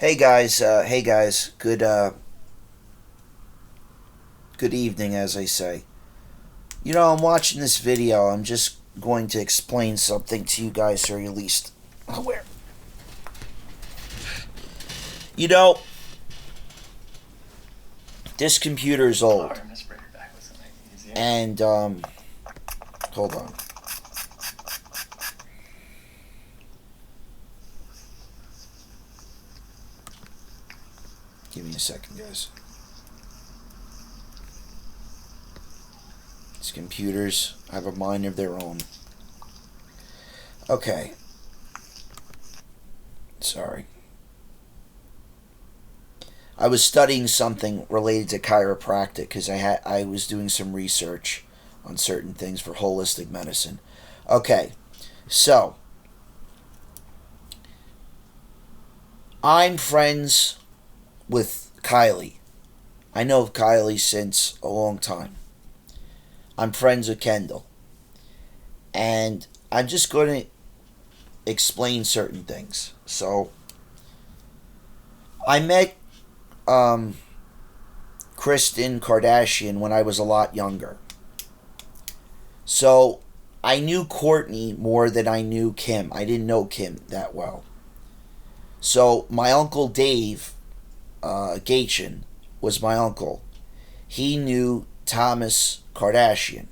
Hey guys, good evening, as I say. I'm watching this video. I'm just going to explain something to you guys, so you're at least aware. You know, this computer is old, and hold on. Give me a second, guys. These computers have a mind of their own. Okay. Sorry. I was studying something related to chiropractic because I was doing some research on certain things for holistic medicine. Okay, so I'm friends with Kylie. I know of Kylie since a long time. I'm friends with Kendall, and I'm just going to explain certain things. So I met um, Kristen Kardashian when I was a lot younger. So I knew Courtney more than I knew Kim. I didn't know Kim that well. So my uncle Dave Gatchin was my uncle. He knew Thomas Kardashian.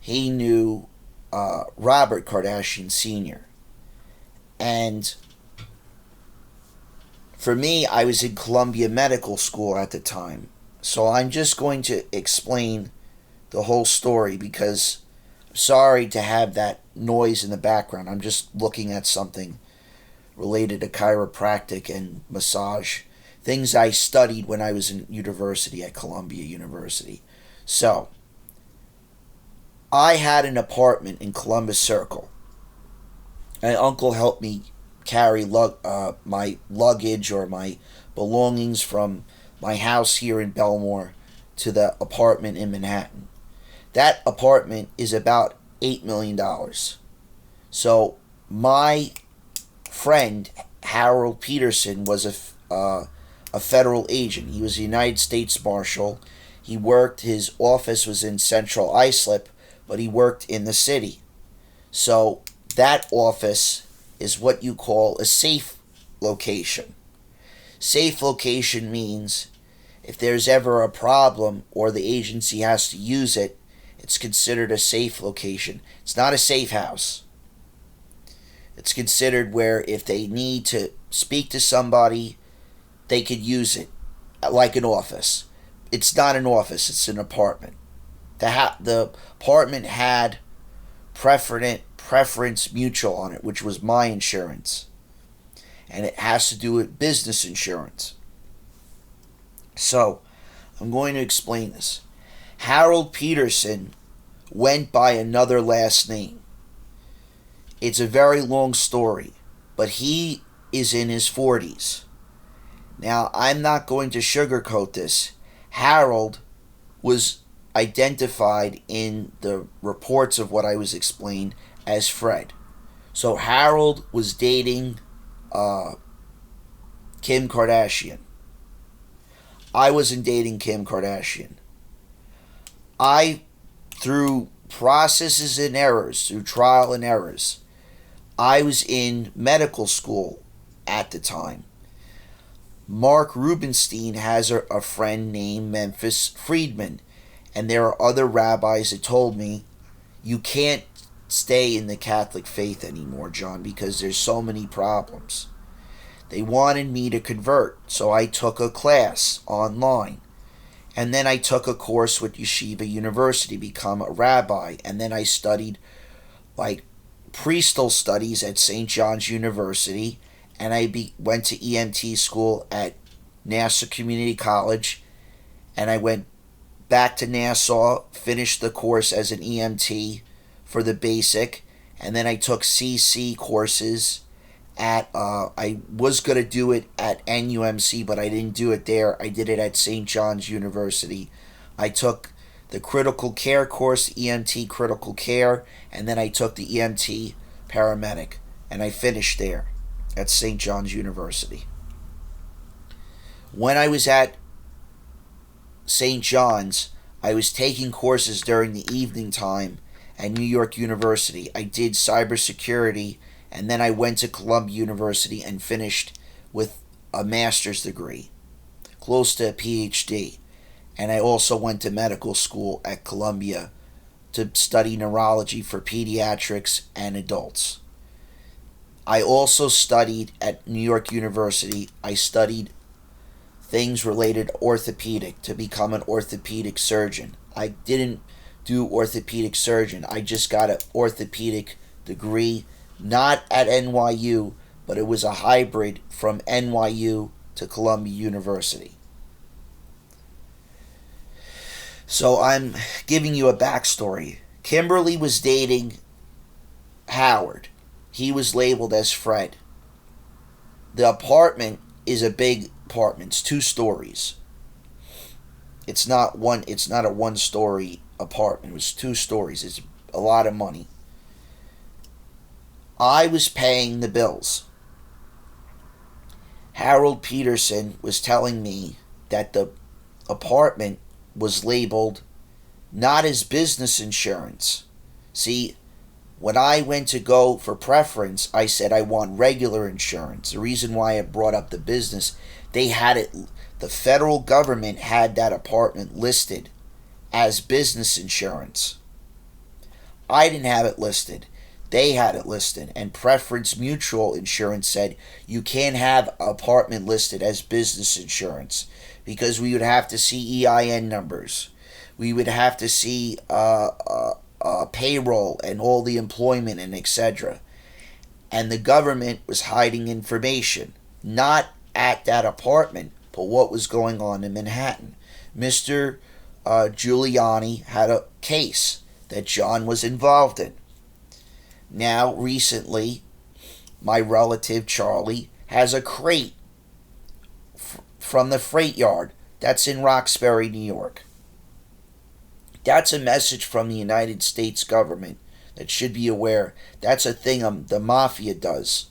He knew Robert Kardashian Sr. And for me, I was in Columbia Medical School at the time. So I'm just going to explain the whole story because I'm sorry to have that noise in the background. I'm just looking at something related to chiropractic and massage, things I studied when I was in university at Columbia University. So, I had an apartment in Columbus Circle. My uncle helped me carry my luggage or my belongings from my house here in Belmore to the apartment in Manhattan. That apartment is about $8 million. So my friend Harold Peterson was a federal agent. He was a United States Marshal. His office was in Central Islip, but he worked in the city. So that office is what you call a safe location. Safe location means if there's ever a problem or the agency has to use it, it's considered a safe location. It's not a safe house. It's considered where if they need to speak to somebody, they could use it like an office. It's not an office, it's an apartment. The apartment had preference mutual on it, which was my insurance. And it has to do with business insurance. So, I'm going to explain this. Harold Peterson went by another last name. It's a very long story, but he is in his 40s. Now, I'm not going to sugarcoat this. Harold was identified in the reports of what I was explained as Fred. So Harold was dating Kim Kardashian. I wasn't dating Kim Kardashian. Through processes and errors, through trial and errors, I was in medical school at the time. Mark Rubenstein has a friend named Memphis Friedman, and there are other rabbis that told me you can't stay in the Catholic faith anymore, John, because there's so many problems. They wanted me to convert, so I took a class online. And then I took a course with Yeshiva University, become a rabbi, and then I studied like priesthood studies at St. John's University, and I went to EMT school at Nassau Community College, and I went back to Nassau, finished the course as an EMT for the basic, and then I took CC courses at, I was going to do it at NUMC, but I didn't do it there. I did it at St. John's University. I took the critical care course, EMT critical care, and then I took the EMT paramedic, and I finished there at St. John's University. When I was at St. John's, I was taking courses during the evening time at New York University. I did cybersecurity, and then I went to Columbia University and finished with a master's degree, close to a PhD. And I also went to medical school at Columbia to study neurology for pediatrics and adults. I also studied at New York University. I studied things related to orthopedic to become an orthopedic surgeon. I didn't do orthopedic surgeon. I just got an orthopedic degree, not at NYU, but it was a hybrid from NYU to Columbia University. So I'm giving you a backstory. Kimberly was dating Howard. He was labeled as Fred. The apartment is a big apartment. It's 2 stories. It's not a 1-story apartment. It was 2 stories. It's a lot of money. I was paying the bills. Harold Peterson was telling me that the apartment was labeled not as business insurance. See, when I went to go for preference, I said I want regular insurance. The reason why I brought up the business, they had it, the federal government had that apartment listed as business insurance. I didn't have it listed. They had it listed, and Preference Mutual Insurance said you can't have an apartment listed as business insurance because we would have to see EIN numbers. We would have to see payroll and all the employment and etc. And the government was hiding information, not at that apartment, but what was going on in Manhattan. Mr. Giuliani had a case that John was involved in. Now, recently, my relative Charlie has a crate from the freight yard that's in Roxbury, New York. That's a message from the United States government that should be aware. That's a thing the mafia does.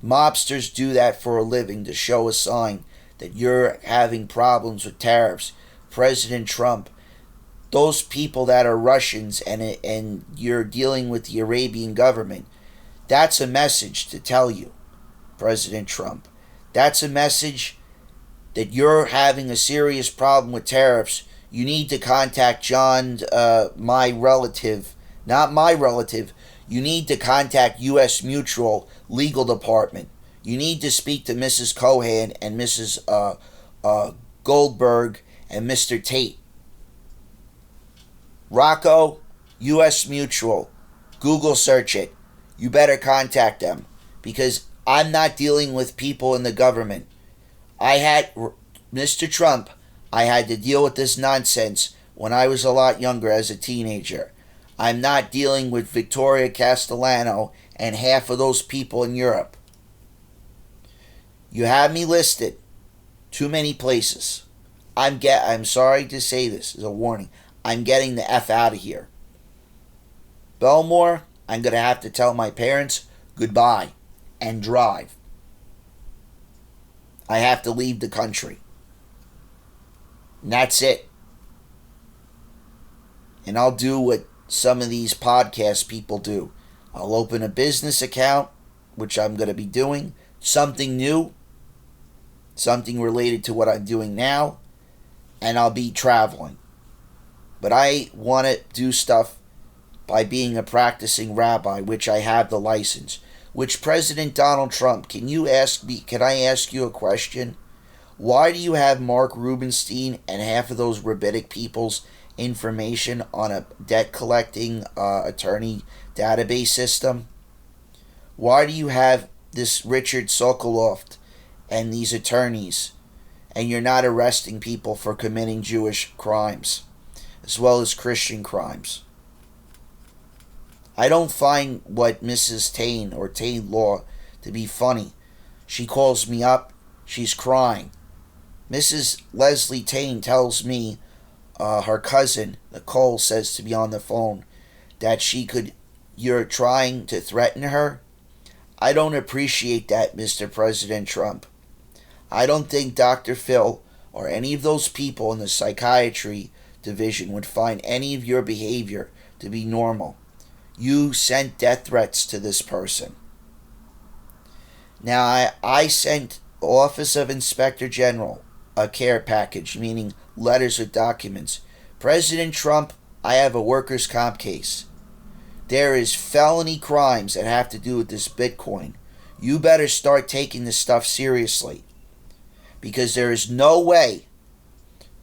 Mobsters do that for a living to show a sign that you're having problems with tariffs. President Trump, those people that are Russians and you're dealing with the Arabian government, that's a message to tell you, President Trump. That's a message that you're having a serious problem with tariffs. You need to contact John, my relative, not my relative. You need to contact U.S. Mutual Legal Department. You need to speak to Mrs. Cohen and Mrs. Goldberg and Mr. Tate. Rocco, U.S. Mutual, Google search it. You better contact them because I'm not dealing with people in the government. Mr. Trump, I had to deal with this nonsense when I was a lot younger as a teenager. I'm not dealing with Victoria Castellano and half of those people in Europe. You have me listed too many places. I'm sorry to say this as a warning. I'm getting the F out of here. Belmore, I'm going to have to tell my parents goodbye and drive. I have to leave the country. And that's it. And I'll do what some of these podcast people do. I'll open a business account, which I'm going to be doing. Something new. Something related to what I'm doing now. And I'll be traveling. But I want to do stuff by being a practicing rabbi, which I have the license. Which President Donald Trump, can I ask you a question? Why do you have Mark Rubenstein and half of those rabbinic people's information on a debt collecting attorney database system? Why do you have this Richard Sokoloff and these attorneys and you're not arresting people for committing Jewish crimes as well as Christian crimes? I don't find what Mrs. Tain or Tain Law to be funny. She calls me up. She's crying. Mrs. Leslie Tain tells me her cousin, Nicole, says to me on the phone that you're trying to threaten her. I don't appreciate that, Mr. President Trump. I don't think Dr. Phil or any of those people in the psychiatry division would find any of your behavior to be normal. You sent death threats to this person. Now, I sent Office of Inspector General a care package, meaning letters or documents. President Trump, I have a workers' comp case. There is felony crimes that have to do with this Bitcoin. You better start taking this stuff seriously. Because there is no way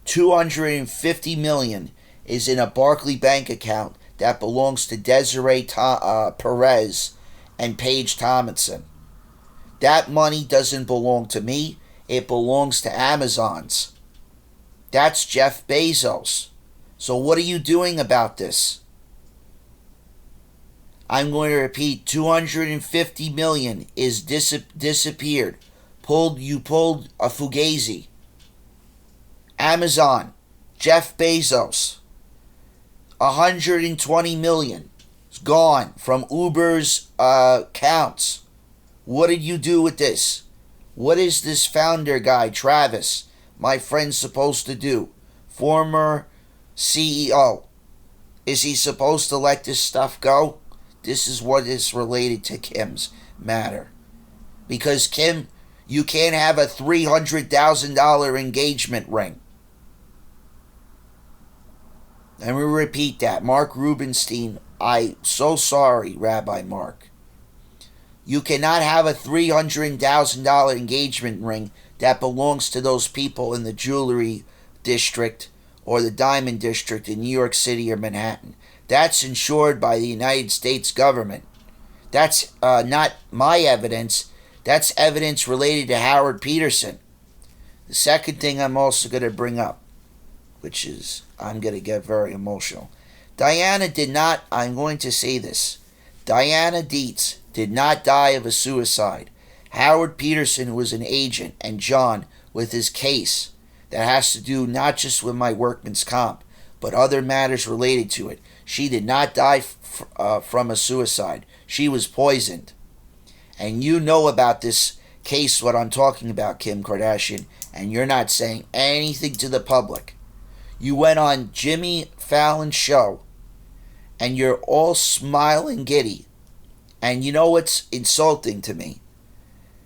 $250 million is in a Barclay bank account that belongs to Desiree Perez and Paige Tomlinson. That money doesn't belong to me. It belongs to Amazon's. That's Jeff Bezos. So what are you doing about this? I'm going to repeat, $250 million is disappeared. You pulled a fugazi. Amazon, Jeff Bezos, $120 million is gone from Uber's accounts. What did you do with this? What is this founder guy, Travis, my friend, supposed to do? Former CEO. Is he supposed to let this stuff go? This is what is related to Kim's matter. Because Kim, you can't have a $300,000 engagement ring. Let me repeat that. Mark Rubenstein, I'm so sorry, Rabbi Mark. You cannot have a $300,000 engagement ring that belongs to those people in the jewelry district or the diamond district in New York City or Manhattan. That's insured by the United States government. That's not my evidence. That's evidence related to Howard Peterson. The second thing I'm also going to bring up, which is, I'm going to get very emotional. Diana did not, I'm going to say this, Diana Dietz did not die of a suicide. Howard Peterson, who was an agent, and John, with his case that has to do not just with my workman's comp, but other matters related to it. She did not die from a suicide. She was poisoned. And you know about this case, what I'm talking about, Kim Kardashian, and you're not saying anything to the public. You went on Jimmy Fallon's show, and you're all smiling giddy. And you know what's insulting to me?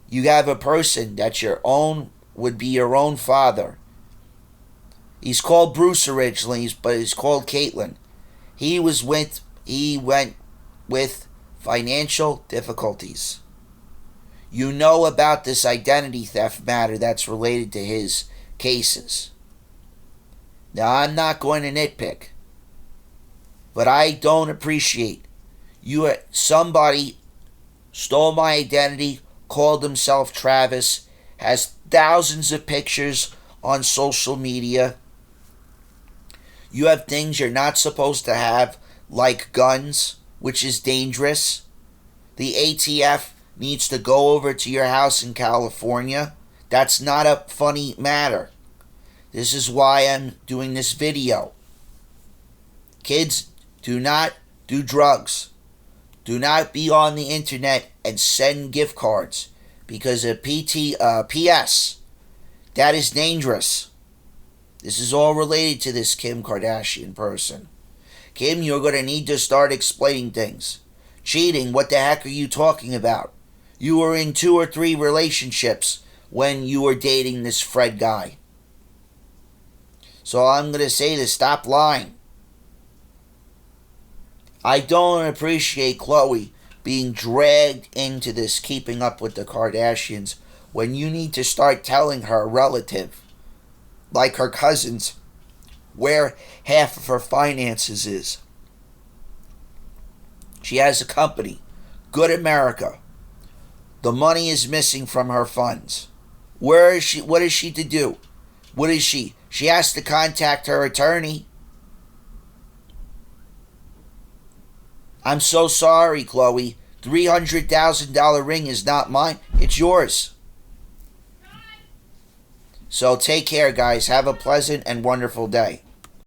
You have a person that would be your own father. He's called Bruce originally, but he's called Caitlyn. He went with financial difficulties. You know about this identity theft matter that's related to his cases. Now, I'm not going to nitpick, but I don't appreciate somebody stole my identity, called himself Travis, has thousands of pictures on social media. You have things you're not supposed to have, like guns, which is dangerous. The ATF needs to go over to your house in California. That's not a funny matter. This is why I'm doing this video. Kids, do not do drugs. Do not be on the internet and send gift cards, because a PS, that is dangerous. This is all related to this Kim Kardashian person. Kim, you're going to need to start explaining things. Cheating, what the heck are you talking about? You were in 2 or 3 relationships when you were dating this Fred guy. So I'm going to say this, stop lying. I don't appreciate Khloe being dragged into this keeping up with the Kardashians when you need to start telling her relative, like her cousins, where half of her finances is. She has a company, Good America. The money is missing from her funds. Where is she? What is she to do? What is she? She has to contact her attorney. I'm so sorry, Khloe. $300,000 ring is not mine. It's yours. So take care, guys. Have a pleasant and wonderful day.